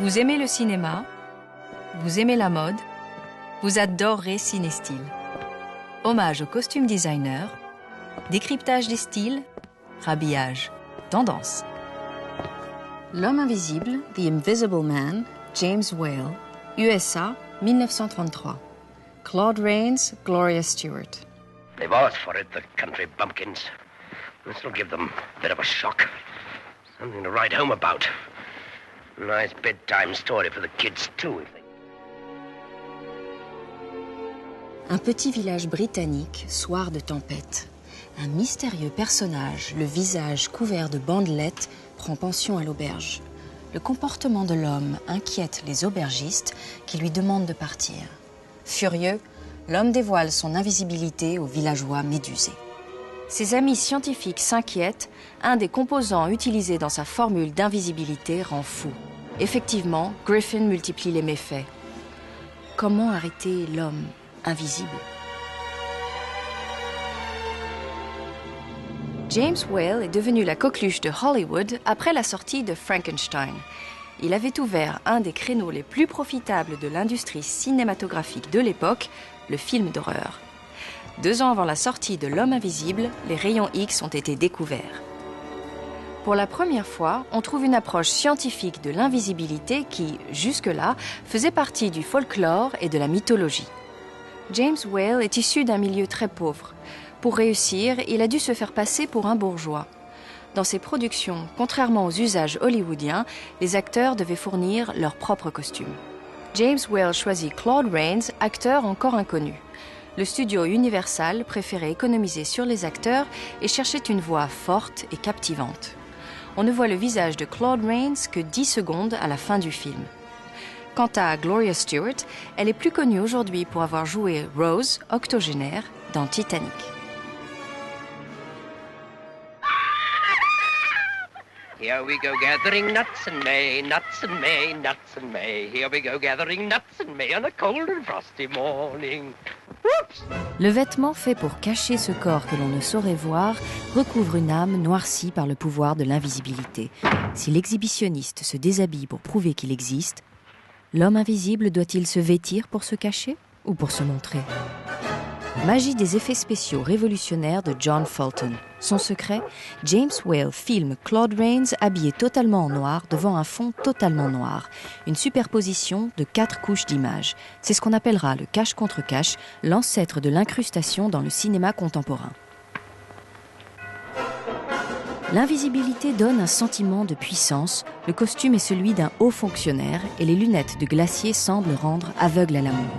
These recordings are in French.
Vous aimez le cinéma, vous aimez la mode, vous adorerez Cinestyle. Hommage aux costume designers, décryptage des styles, rhabillage, tendance. L'homme invisible, The Invisible Man, James Whale, USA, 1933. Claude Rains, Gloria Stewart. They've asked for it, the country bumpkins. This will give them a bit of a shock. Something to write home about. Nice bedtime story for the kids, too, if they... Un petit village britannique, soir de tempête. Un mystérieux personnage, le visage couvert de bandelettes, prend pension à l'auberge. Le comportement de l'homme inquiète les aubergistes qui lui demandent de partir. Furieux, l'homme dévoile son invisibilité aux villageois médusés. Ses amis scientifiques s'inquiètent, un des composants utilisés dans sa formule d'invisibilité rend fou. Effectivement, Griffin multiplie les méfaits. Comment arrêter l'homme invisible? James Whale est devenu la coqueluche de Hollywood après la sortie de Frankenstein. Il avait ouvert un des créneaux les plus profitables de l'industrie cinématographique de l'époque, le film d'horreur. 2 ans avant la sortie de L'Homme invisible, les rayons X ont été découverts. Pour la première fois, on trouve une approche scientifique de l'invisibilité qui, jusque-là, faisait partie du folklore et de la mythologie. James Whale est issu d'un milieu très pauvre. Pour réussir, il a dû se faire passer pour un bourgeois. Dans ses productions, contrairement aux usages hollywoodiens, les acteurs devaient fournir leurs propres costumes. James Whale choisit Claude Rains, acteur encore inconnu. Le studio Universal préférait économiser sur les acteurs et cherchait une voix forte et captivante. On ne voit le visage de Claude Rains que 10 secondes à la fin du film. Quant à Gloria Stewart, elle est plus connue aujourd'hui pour avoir joué Rose, octogénaire, dans Titanic. Here we go gathering nuts in May, nuts in May, nuts in May. Here we go gathering nuts in May on a cold and frosty morning. Whoops! Le vêtement fait pour cacher ce corps que l'on ne saurait voir recouvre une âme noircie par le pouvoir de l'invisibilité. Si l'exhibitionniste se déshabille pour prouver qu'il existe, l'homme invisible doit-il se vêtir pour se cacher ou pour se montrer? Magie des effets spéciaux révolutionnaires de John Fulton. Son secret, James Whale filme Claude Rains habillé totalement en noir devant un fond totalement noir. Une superposition de 4 couches d'images. C'est ce qu'on appellera le cache contre cache, l'ancêtre de l'incrustation dans le cinéma contemporain. L'invisibilité donne un sentiment de puissance, le costume est celui d'un haut fonctionnaire et les lunettes de glacier semblent rendre aveugle à l'amour.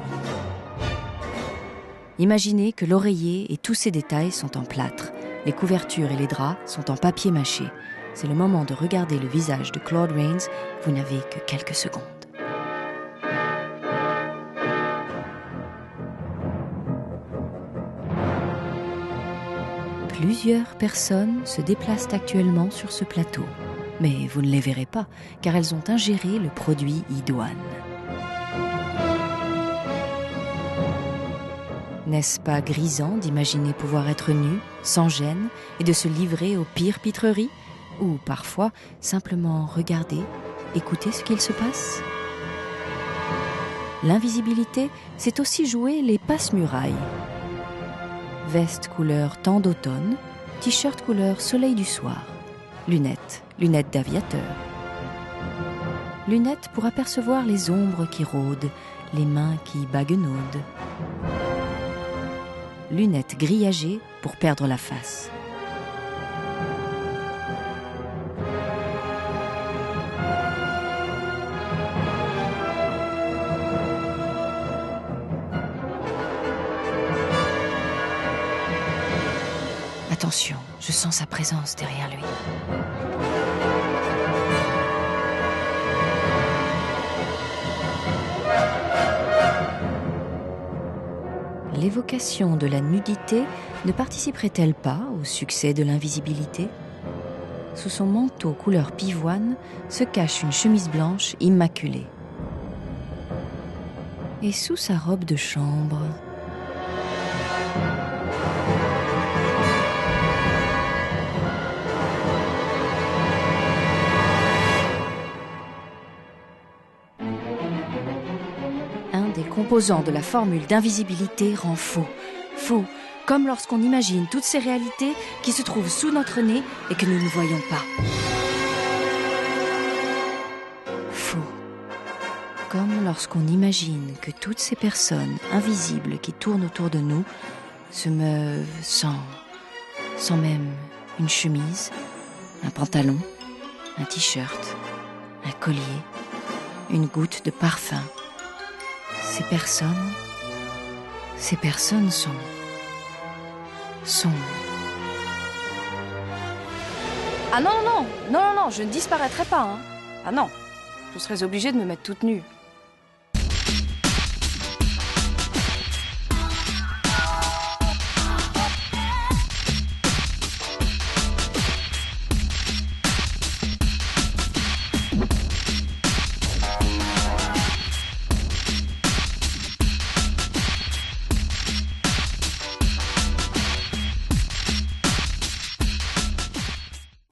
Imaginez que l'oreiller et tous ses détails sont en plâtre. Les couvertures et les draps sont en papier mâché. C'est le moment de regarder le visage de Claude Rains. Vous n'avez que quelques secondes. Plusieurs personnes se déplacent actuellement sur ce plateau. Mais vous ne les verrez pas, car elles ont ingéré le produit idoine. N'est-ce pas grisant d'imaginer pouvoir être nu, sans gêne, et de se livrer aux pires pitreries? Ou parfois, simplement regarder, écouter ce qu'il se passe? L'invisibilité, c'est aussi jouer les passe-murailles. Veste couleur temps d'automne, t-shirt couleur soleil du soir, lunettes d'aviateur. Lunettes pour apercevoir les ombres qui rôdent, les mains qui baguenaudent. Lunettes grillagées pour perdre la face. Attention, je sens sa présence derrière lui. L'évocation de la nudité ne participerait-elle pas au succès de l'invisibilité? Sous son manteau couleur pivoine se cache une chemise blanche immaculée. Et sous sa robe de chambre... composant de la formule d'invisibilité rend faux. Faux, comme lorsqu'on imagine toutes ces réalités qui se trouvent sous notre nez et que nous ne voyons pas. Faux, comme lorsqu'on imagine que toutes ces personnes invisibles qui tournent autour de nous se meuvent sans même une chemise, un pantalon, un t-shirt, un collier, une goutte de parfum. Ces personnes sont... Ah non, je ne disparaîtrai pas, hein. Ah non, je serais obligée de me mettre toute nue.